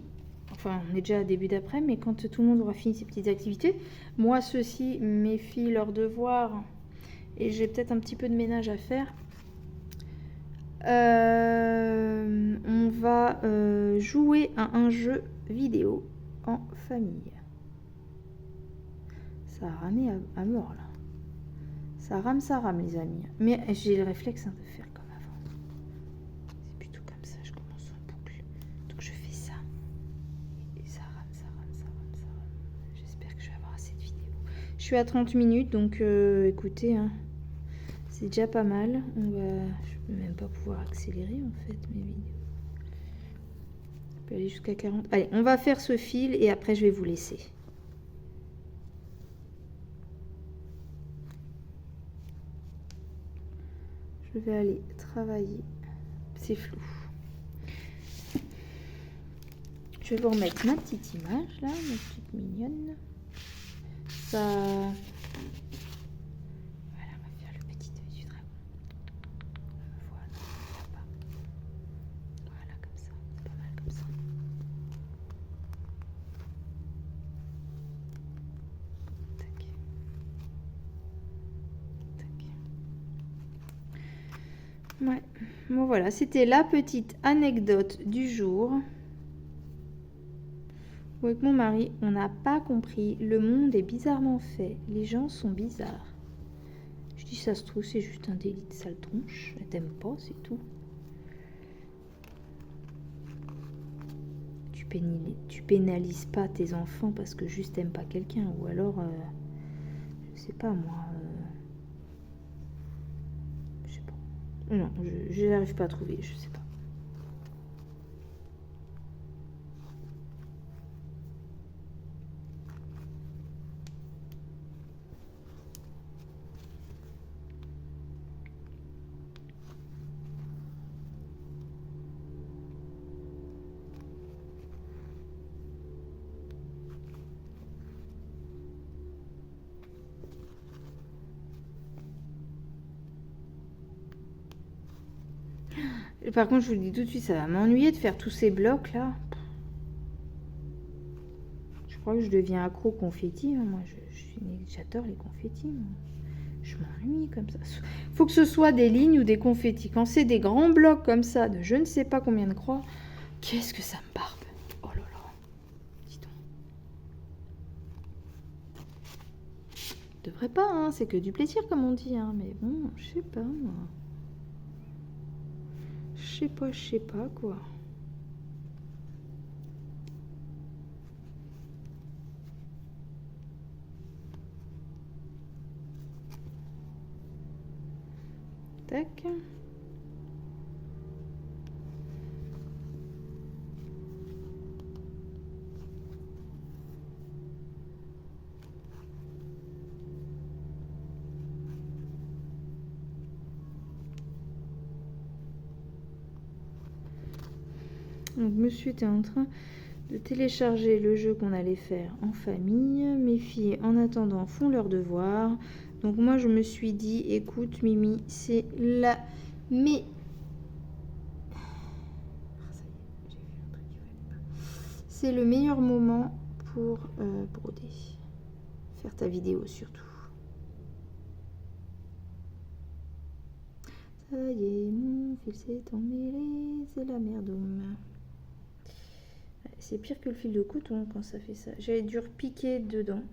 enfin, on est déjà à début d'après, mais quand tout le monde aura fini ses petites activités, moi, ceux-ci, mes filles, leurs devoirs, et j'ai peut-être un petit peu de ménage à faire. On va jouer à un jeu vidéo en famille. Ça a ramé à mort là. Ça rame les amis. Mais j'ai le réflexe de faire comme avant. C'est plutôt comme ça, je commence en boucle. Donc je fais ça. Et ça rame. J'espère que je vais avoir assez de vidéos. Je suis à 30 minutes, donc écoutez, hein, c'est déjà pas mal. Je peux même pas pouvoir accélérer en fait mes vidéos. Je peux aller jusqu'à 40. Allez, on va faire ce fil et après je vais vous laisser. Je vais aller travailler. C'est flou. Je vais vous remettre ma petite image là, ma petite mignonne. Ça. Voilà, on va faire le petit œil du dragon. Voilà, comme ça. C'est pas mal comme ça. Tac. Ouais, bon voilà, c'était la petite anecdote du jour. Avec mon mari, on n'a pas compris. Le monde est bizarrement fait. Les gens sont bizarres. Je dis, ça se trouve, c'est juste un délit de sale tronche. Elle t'aime pas, c'est tout. Tu pénalises pas tes enfants parce que juste t'aimes pas quelqu'un. Ou alors, je sais pas moi. Je sais pas. Non, je n'arrive pas à trouver, je sais pas. Par contre, je vous le dis tout de suite, ça va m'ennuyer de faire tous ces blocs là. Je crois que je deviens accro confetti. Hein. Moi, j'adore les confettis. Moi. Je m'ennuie comme ça. Faut que ce soit des lignes ou des confettis. Quand c'est des grands blocs comme ça, de je ne sais pas combien de croix, qu'est-ce que ça me barbe. Oh là là. Dis donc. Je devrais pas, hein. C'est que du plaisir comme on dit. Hein. Mais bon, je sais pas moi. Je sais pas quoi. Tac. Donc monsieur était en train de télécharger le jeu qu'on allait faire en famille. Mes filles en attendant font leurs devoirs. Donc moi je me suis dit, écoute Mimi, c'est la... Mais... C'est le meilleur moment pour broder. Faire ta vidéo surtout. Ça y est, mon fil s'est emmêlé, c'est la merdoum. C'est pire que le fil de coton quand ça fait ça. J'avais dû repiquer dedans.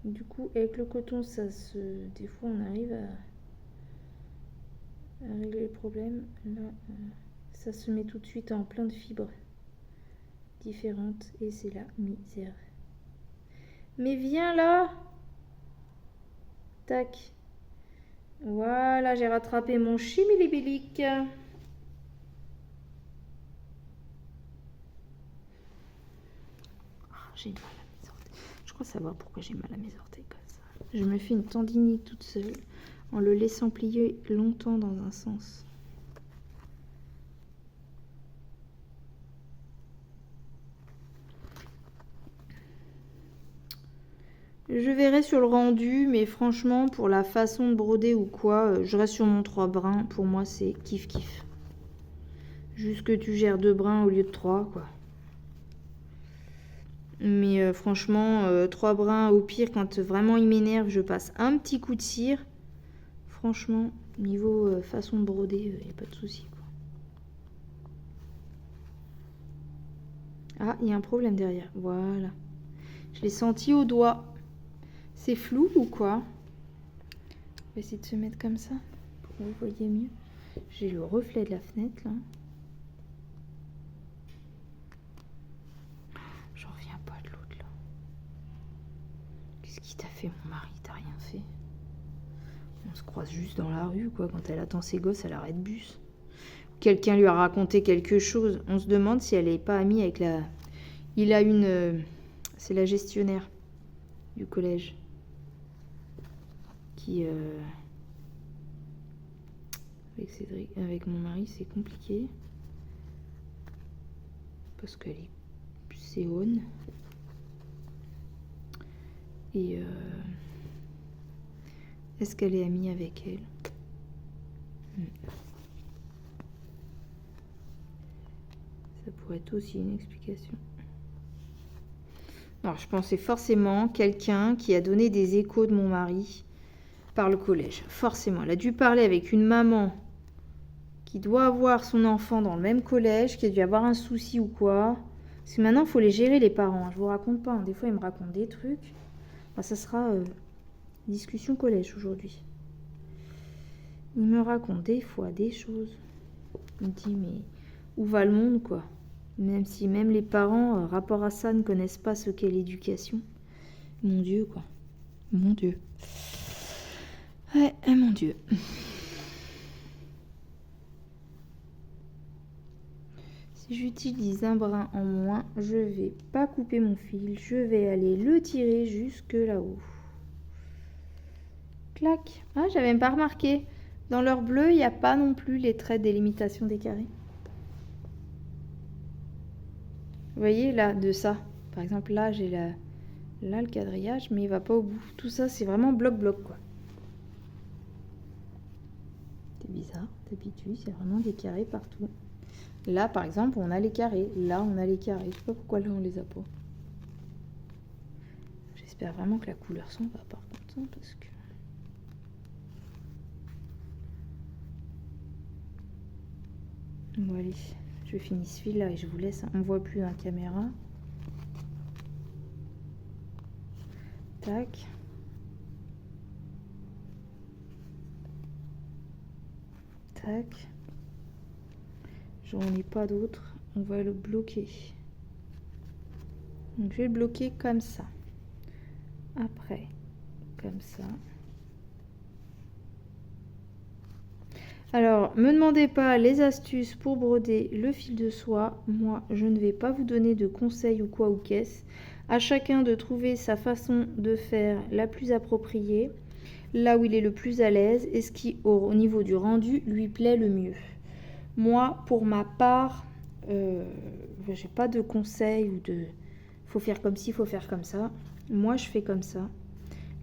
Du coup, avec le coton, ça se... Des fois, on arrive à régler le problème. Là, ça se met tout de suite en plein de fibres différentes. Et c'est la misère. Mais viens là! Tac. Voilà, j'ai rattrapé mon chimilibilique. J'ai mal à mes orteils. Je crois savoir pourquoi j'ai mal à mes orteils comme ça. Je me fais une tendinite toute seule en le laissant plier longtemps dans un sens. Je verrai sur le rendu, mais franchement, pour la façon de broder ou quoi, je reste sur mon 3 brins. Pour moi, c'est kiff kiff. Juste que tu gères 2 brins au lieu de 3, quoi. Mais franchement, 3 brins, au pire, quand vraiment il m'énerve, je passe un petit coup de cire. Franchement, Niveau façon de broder, il n'y a pas de souci, quoi. Ah, il y a un problème derrière. Voilà. Je l'ai senti au doigt. C'est flou ou quoi? On va essayer de se mettre comme ça pour que vous voyez mieux. J'ai le reflet de la fenêtre là. J'en reviens pas de l'autre là. Qu'est-ce qui t'a fait, mon mari? T'as rien fait. On se croise juste dans la rue, quoi. Quand elle attend ses gosses à l'arrêt de bus. Quelqu'un lui a raconté quelque chose. On se demande si elle n'est pas amie avec la... Il a une... C'est la gestionnaire du collège. Qui... Avec Cédric, avec mon mari, c'est compliqué. Parce qu'elle est séonne. Et... Est-ce qu'elle est amie avec elle? Ça pourrait être aussi une explication. Alors, je pensais forcément quelqu'un qui a donné des échos de mon mari par le collège. Forcément. Elle a dû parler avec une maman qui doit avoir son enfant dans le même collège, qui a dû avoir un souci ou quoi. Parce que maintenant, il faut les gérer, les parents. Je vous raconte pas. Des fois, ils me racontent des trucs. Enfin, ça sera discussion collège aujourd'hui. Il me raconte des fois des choses. Il me dit, mais où va le monde, quoi? Même si même les parents, rapport à ça, ne connaissent pas ce qu'est l'éducation. Mon Dieu, quoi. Mon Dieu. Ouais, mon Dieu. Si j'utilise un brin en moins, je vais pas couper mon fil. Je vais aller le tirer jusque là-haut. Clac. Ah, j'avais même pas remarqué. Dans leur bleu, il n'y a pas non plus les traits de délimitation des carrés. Vous voyez là, de ça. Par exemple, là, j'ai là le quadrillage, mais il va pas au bout. Tout ça, c'est vraiment bloc-bloc, quoi. C'est bizarre. D'habitude, c'est vraiment des carrés partout. Là, par exemple, on a les carrés. Là, on a les carrés. Je sais pas pourquoi là, on les a pas. J'espère vraiment que la couleur s'en va, par contre, hein, parce que... Bon, allez. Je finis ce fil là et je vous laisse. On ne voit plus dans la caméra. Tac. Tac. J'en ai pas d'autre. On va le bloquer. Donc je vais le bloquer comme ça. Après, comme ça. Alors, me demandez pas les astuces pour broder le fil de soie. Moi, je ne vais pas vous donner de conseils ou quoi ou qu'est-ce. À chacun de trouver sa façon de faire la plus appropriée, là où il est le plus à l'aise et ce qui, au niveau du rendu, lui plaît le mieux. Moi, pour ma part, j'ai pas de conseils ou de faut faire comme ci, faut faire comme ça. Moi, je fais comme ça.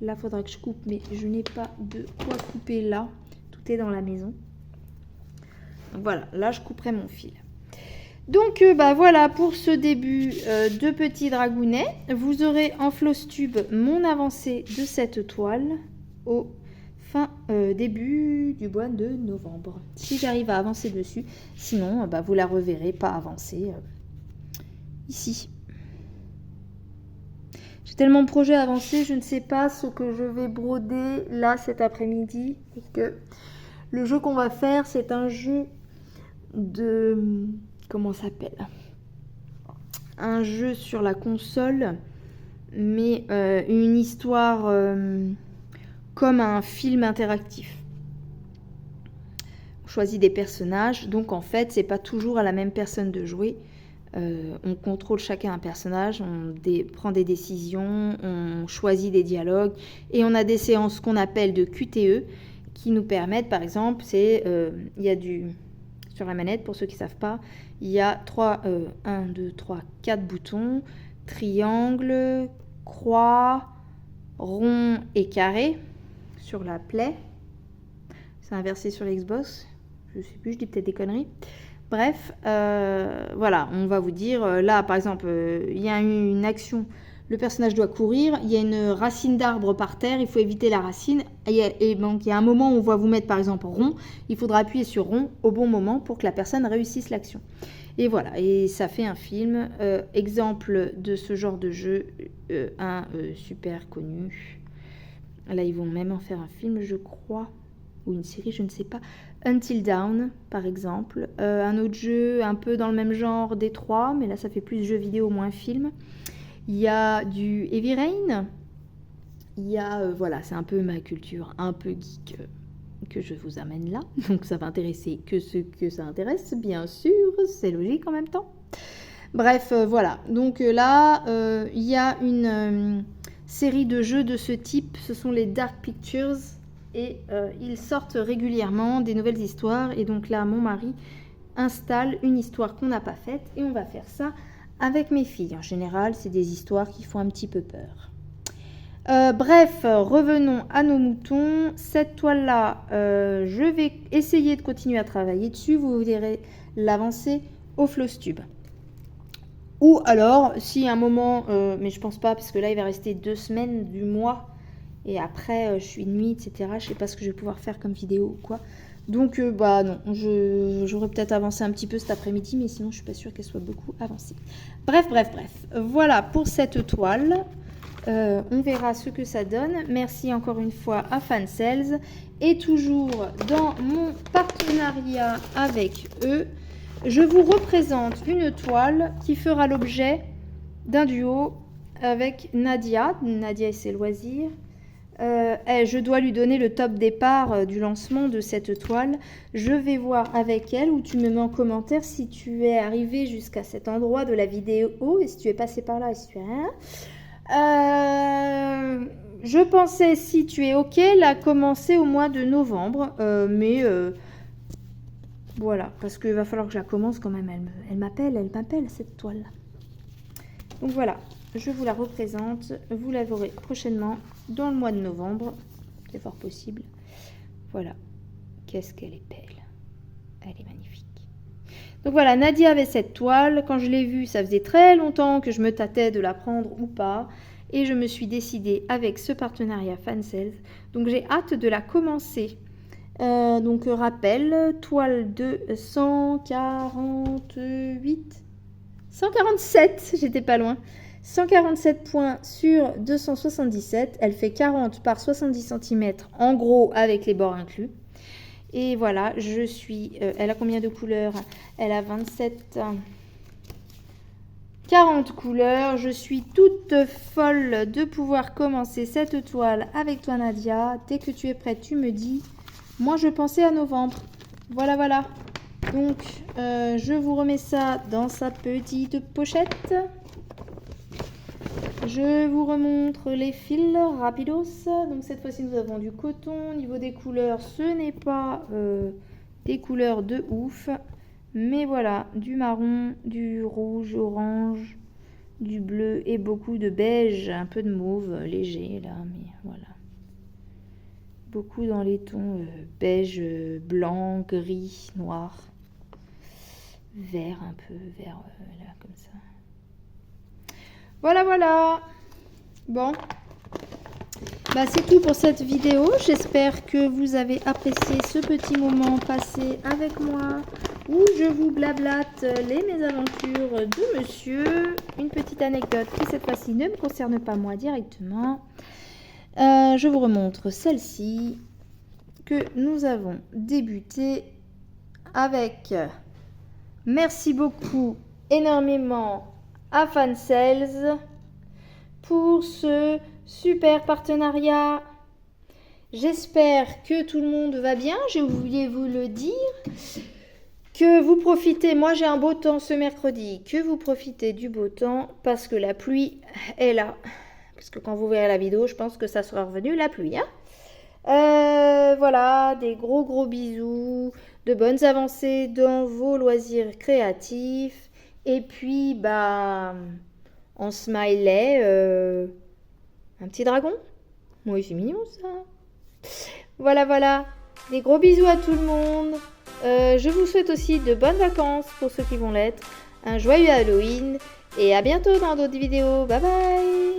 Là, il faudra que je coupe, mais je n'ai pas de quoi couper là. Tout est dans la maison. Voilà, là je couperai mon fil. Donc voilà pour ce début de petit dragounet. Vous aurez en floss tube mon avancée de cette toile au début du mois de novembre. Si j'arrive à avancer dessus, sinon vous la reverrez pas avancer ici. J'ai tellement de projets avancés, je ne sais pas ce que je vais broder là cet après-midi. Parce que le jeu qu'on va faire, c'est un jeu de... Comment ça s'appelle? Un jeu sur la console, mais une histoire comme un film interactif. On choisit des personnages, donc en fait, c'est pas toujours à la même personne de jouer. On contrôle chacun un personnage, on prend des décisions, on choisit des dialogues, et on a des séances qu'on appelle de QTE, qui nous permettent, par exemple, il y a du... Sur la manette, pour ceux qui ne savent pas, il y a 4 boutons, triangle, croix, rond et carré sur la Play. C'est inversé sur l'Xbox, je ne sais plus, je dis peut-être des conneries. Bref, voilà, on va vous dire, là par exemple, il y a une action, le personnage doit courir, il y a une racine d'arbre par terre, il faut éviter la racine. Et donc, il y a un moment où on va vous mettre par exemple rond, il faudra appuyer sur rond au bon moment pour que la personne réussisse l'action. Et voilà, et ça fait un film. Exemple de ce genre de jeu, super connu. Là, ils vont même en faire un film, je crois, ou une série, je ne sais pas. Until Dawn, par exemple. Un autre jeu un peu dans le même genre des trois, mais là, ça fait plus jeu vidéo, moins film. Il y a du Heavy Rain. Il y a, voilà, c'est un peu ma culture, un peu geek que je vous amène là. Donc ça va intéresser que ceux que ça intéresse, bien sûr, c'est logique en même temps. Bref, voilà. Donc là, il y a une série de jeux de ce type, ce sont les Dark Pictures. Et ils sortent régulièrement des nouvelles histoires. Et donc là, mon mari installe une histoire qu'on n'a pas faite. Et on va faire ça avec mes filles. En général, c'est des histoires qui font un petit peu peur. Bref, revenons à nos moutons. Cette toile-là, je vais essayer de continuer à travailler dessus. Vous verrez l'avancée au Flosstube. Ou alors, si à un moment, mais je pense pas, parce que là, il va rester 2 semaines du mois. Et après, je suis de nuit, etc. Je sais pas ce que je vais pouvoir faire comme vidéo ou quoi. Donc, bah non, j'aurais peut-être avancé un petit peu cet après-midi, mais sinon, je suis pas sûre qu'elle soit beaucoup avancée. Bref. Voilà pour cette toile. On verra ce que ça donne. Merci encore une fois à Fansales. Et toujours dans mon partenariat avec eux, je vous représente une toile qui fera l'objet d'un duo avec Nadia. Nadia et ses loisirs. Je dois lui donner le top départ du lancement de cette toile. Je vais voir avec elle, ou tu me mets en commentaire si tu es arrivé jusqu'à cet endroit de la vidéo et si tu es passé par là et si tu es rien. Je pensais, si tu es ok, la commencer au mois de novembre, mais voilà, parce qu'il va falloir que je la commence quand même. Elle m'appelle cette toile. Donc voilà. Je vous la représente, vous la verrez prochainement dans le mois de novembre, c'est fort possible. Voilà, qu'est-ce qu'elle est belle, elle est magnifique. Donc voilà, Nadia avait cette toile, quand je l'ai vue, ça faisait très longtemps que je me tâtais de la prendre ou pas, et je me suis décidée avec ce partenariat Fansales, donc j'ai hâte de la commencer. Donc rappel, toile de 147, j'étais pas loin. 147 points sur 277. Elle fait 40 par 70 cm en gros avec les bords inclus. Et voilà, je suis... elle a combien de couleurs? Elle a 40 couleurs. Je suis toute folle de pouvoir commencer cette toile avec toi, Nadia. Dès que tu es prête, tu me dis. Moi, je pensais à novembre. Voilà. Donc, je vous remets ça dans sa petite pochette. Je vous remontre les fils rapidos. Donc cette fois-ci nous avons du coton. Au niveau des couleurs, ce n'est pas des couleurs de ouf. Mais voilà, du marron, du rouge, orange, du bleu et beaucoup de beige. Un peu de mauve léger là, mais voilà. Beaucoup dans les tons beige, blanc, gris, noir. Vert un peu, vert là comme ça. Voilà. Bon. Bah, c'est tout pour cette vidéo. J'espère que vous avez apprécié ce petit moment passé avec moi où je vous blablate les mésaventures de monsieur. Une petite anecdote qui cette fois-ci ne me concerne pas moi directement. Je vous remontre celle-ci que nous avons débuté avec. Merci beaucoup énormément à Fansales pour ce super partenariat. J'espère que tout le monde va bien. J'ai oublié vous le dire. Que vous profitez, moi j'ai un beau temps ce mercredi, que vous profitez du beau temps parce que la pluie est là. Parce que quand vous verrez la vidéo, je pense que ça sera revenu la pluie. Voilà, des gros bisous, de bonnes avancées dans vos loisirs créatifs. Et puis, bah, en smiley, un petit dragon. Oui, c'est mignon ça. Voilà. Des gros bisous à tout le monde. Je vous souhaite aussi de bonnes vacances pour ceux qui vont l'être. Un joyeux Halloween. Et à bientôt dans d'autres vidéos. Bye bye.